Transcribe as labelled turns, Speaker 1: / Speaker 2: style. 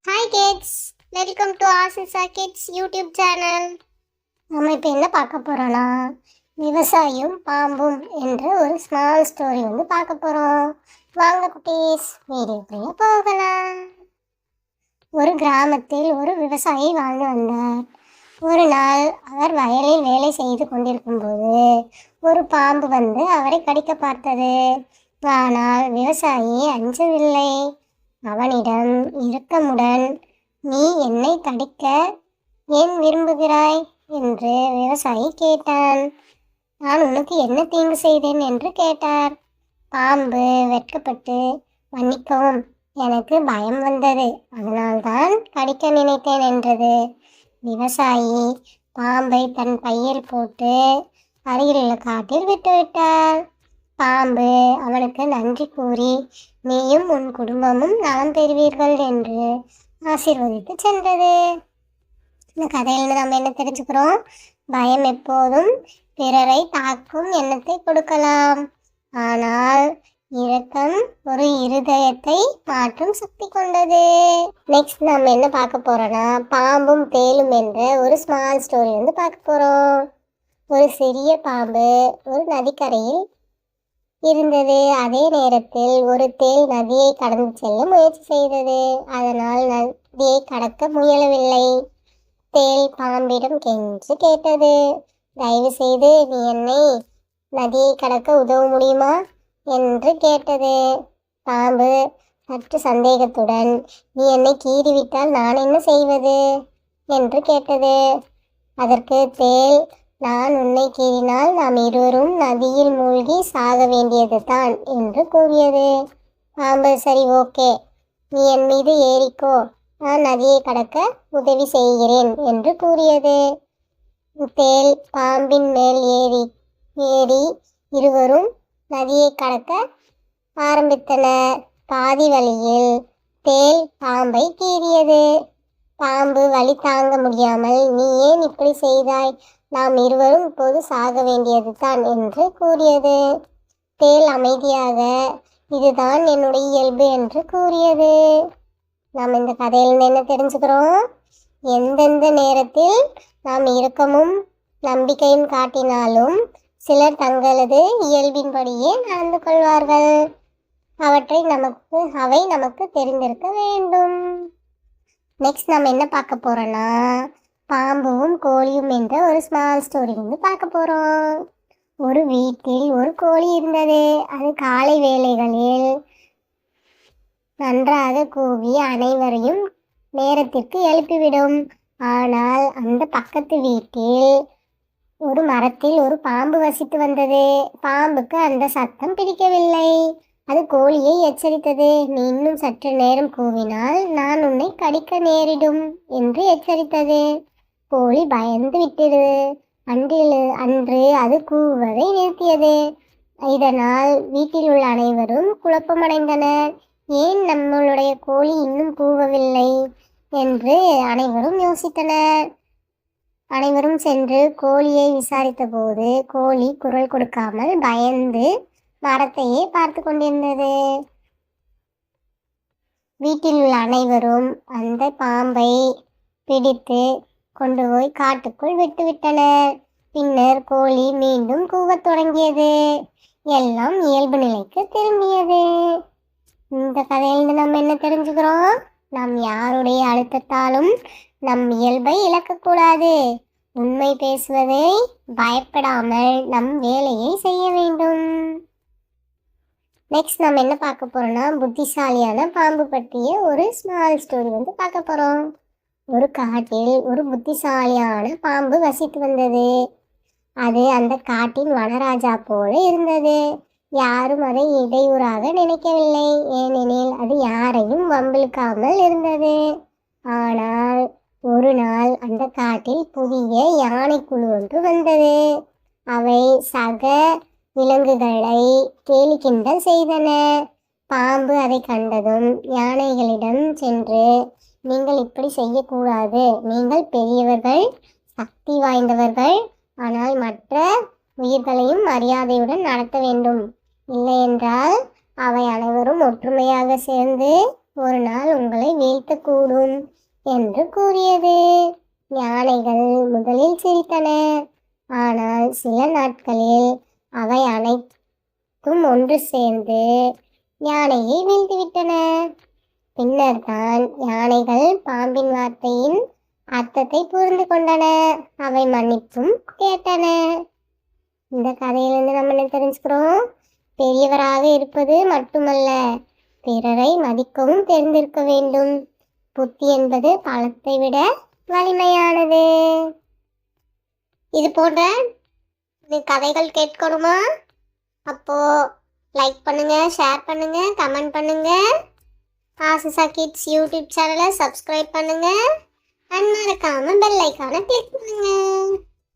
Speaker 1: Hi kids, welcome to ஆசிசா kids YouTube channel. நம்ம இப்போ என்ன பார்க்க போகிறோன்னா, விவசாயம் பாம்பும் என்ற ஒரு ஸ்மால் ஸ்டோரி பார்க்க போகிறோம். வாங்க குட்டீஸ், வீடியோக்குள்ளே போகலாம். ஒரு கிராமத்தில் ஒரு விவசாயி வாழ்ந்து வந்தார். ஒரு நாள் அவர் வயலில் வேலை செய்து கொண்டிருக்கும்போது ஒரு பாம்பு அவரை கடிக்க பார்த்தது. ஆனால் விவசாயி அஞ்சவில்லை. அவனிடம் இரக்கமுடன், "நீ என்னை கடிக்க ஏன் விரும்புகிறாய்?" என்று விவசாயி கேட்டான். "நான் உனக்கு என்ன தீங்கு செய்தேன்?" என்று கேட்டார். பாம்பு வெட்கப்பட்டு, "மன்னிக்கவும், எனக்கு பயம் வந்தது, அதனால்தான் கடிக்க நினைத்தேன்" என்றது. விவசாயி பாம்பை தன் பையில் போட்டு அருகிலுள்ள காட்டில் விட்டுவிட்டார். பாம்பு அவனுக்கு நன்றி கூறி, "நீயும் உன் குடும்பமும் நலம் பெறுவீர்கள்" என்று ஆசீர்வதித்து சென்றது. இந்த கதையிலிருந்து நம்ம என்ன தெரிஞ்சுக்கிறோம்? பயம் எப்போதும் பிறரை தாக்கும் எண்ணத்தை கொடுக்கலாம், ஆனால் இரக்கம் ஒரு இருதயத்தை மாற்றும் சக்தி கொண்டது. நெக்ஸ்ட் நம்ம என்ன பார்க்க போறோம்னா, பாம்பும் தேலும் என்ற ஒரு ஸ்மால் ஸ்டோரி பார்க்க போறோம். ஒரு சிறிய பாம்பு ஒரு நதிக்கரையில் இருந்தது. அதே நேரத்தில் ஒரு தேல் நதியை கடந்து செல்ல முயற்சி செய்தது. அதனால் நதியை கடக்க முயலவில்லை. தேல் பாம்பிடம் கென்று கேட்டது, "தயவு செய்து நீ என்னை நதியை கடக்க உதவ முடியுமா?" என்று கேட்டது. பாம்பு சற்று சந்தேகத்துடன், "நீ என்னை கீறிவிட்டால் நான் என்ன செய்வது?" என்று கேட்டது. அதற்கு தேல், "நான் உன்னை கீறினால் நாம் இருவரும் நதியில் மூழ்கி சாக வேண்டியது தான்" என்று கூறியது. பாம்பு, "சரி, ஓகே, நீ என் மீது ஏறிக்கோ, நான் நதியை கடக்க உதவி செய்கிறேன்" என்று கூறியது. தேல் பாம்பின் மேல் ஏறி இருவரும் நதியை கடக்க ஆரம்பித்தனர். பாதி வழியில் தேல் பாம்பை கீறியது. பாம்பு வலி தாங்க முடியாமல், "நீ ஏன் இப்படி செய்தாய்? நாம் இருவரும் இப்போது சாக வேண்டியது தான்" என்று கூறியது. தேல் அமைதியாக, "இதுதான் என்னுடைய இயல்பு" என்று கூறியது. நாம் இந்த கதையிலிருந்து என்ன தெரிஞ்சுக்கிறோம்? எந்தெந்த நேரத்தில் நாம் இரக்கமும் நம்பிக்கையும் காட்டினாலும் சிலர் தங்களது இயல்பின்படியே நடந்து கொள்வார்கள். அவை நமக்கு தெரிந்திருக்க வேண்டும். நெக்ஸ்ட் நம்ம என்ன பார்க்க போறோம்னா, பாம்பும் கோழியும் என்ற ஒரு ஸ்மால் ஸ்டோரி பார்க்க போறோம். ஒரு வீட்டில் ஒரு கோழி இருந்தது. அது காலை வேளைகளில் நன்றாக கூவி அனைவரையும் நேரத்திற்கு எழுப்பிவிடும். ஆனால் அந்த பக்கத்து வீட்டில் ஒரு மரத்தில் ஒரு பாம்பு வசித்து வந்தது. பாம்புக்கு அந்த சத்தம் பிடிக்கவில்லை. அது கோழியை எச்சரித்தது, "நீ இன்னும் சற்று நேரம் கூவினால் நான் உன்னை கடிக்க நேரிடும்" என்று எச்சரித்தது. கோழி பயந்து விட்டது. அன்று அது கூவுவதை நிறுத்தியது. இதனால் வீட்டில் உள்ள அனைவரும் குழப்பமடைந்தனர். ஏன் நம்மளுடைய கோழி இன்னும் கூவவில்லை என்று அனைவரும் யோசித்தனர். அனைவரும் சென்று கோழியை விசாரித்த போது கோழி குரல் கொடுக்காமல் பயந்து மரத்தையே பார்த்து கொண்டிருந்தது. வீட்டில் உள்ள அனைவரும் அந்த பாம்பை பிடித்து கொண்டு போய் காட்டுக்குள் விட்டுவிட்டனர். பின்னர் கோழி மீண்டும் கூவத் தொடங்கியது. எல்லாம் இயல்பு நிலைக்கு திரும்பியது. இந்த கதையிலிருந்து நம்ம என்ன தெரிஞ்சுக்கிறோம்? நாம் யாருடைய அழுத்தத்தாலும் நம் இயல்பை இழக்கக்கூடாது. உண்மை பேசுவதை பயப்படாமல் நம் வேலையை செய்ய வேண்டும். நெக்ஸ்ட் நம்ம என்ன பார்க்க போறோம்னா, புத்திசாலியான பாம்பு பற்றிய ஒரு ஸ்மால் ஸ்டோரி பார்க்க போறோம். ஒரு காட்டில் ஒரு புத்திசாலியான பாம்பு வசித்து வந்தது. அது அந்த காட்டின் வனராஜா போல இருந்தது. யாரும் அதை இடையூறாக நினைக்கவில்லை, ஏனெனில் அது யாரையும் வம்பிழுக்காமல் இருந்தது. ஆனால் ஒரு நாள் அந்த காட்டில் புதிய யானை குழு ஒன்று வந்தது. அவை சக விலங்குகளை கேலி கிண்டல் செய்தன. பாம்பு அதை கண்டதும் யானைகளிடம் சென்று, "நீங்கள் இப்படி செய்யக்கூடாது. நீங்கள் பெரியவர்கள், சக்தி வாய்ந்தவர்கள். ஆனால் மற்ற உயிர்களையும் மரியாதையுடன் நடத்த வேண்டும். இல்லையென்றால் அவை அனைவரும் ஒற்றுமையாக சேர்ந்து ஒரு நாள் உங்களை வீழ்த்தக்கூடும் என்று கூறியது. யானைகள் முதலில் சிரித்தன. ஆனால் சில நாட்களில் அவை அனைத்தும் ஒன்று சேர்ந்து யானையை வீழ்த்திவிட்டன. பின்னர் தான் யானைகள் பாம்பின் வார்த்தையின் அர்த்தத்தை புரிந்து கொண்டன. அவை மன்னிப்பும் கேட்டன. இந்த கதையிலிருந்து நம்ம என்ன தெரிஞ்சுக்கிறோம்? பெரியவராக இருப்பது மட்டுமல்ல, பிறரை மதிக்கவும் தெரிந்திருக்க வேண்டும். புத்தி என்பது பலத்தை விட வலிமையானது. இது போன்ற கதைகள் கேட்கணுமா? அப்போ லைக் பண்ணுங்க, ஷேர் பண்ணுங்க, கமெண்ட் பண்ணுங்க. ஆசிசா கிட்ஸ் யூடியூப் சேனலை சப்ஸ்கிரைப் பண்ணுங்க. மறக்காம பெல் ஐக்கானை கிளிக் பண்ணுங்க.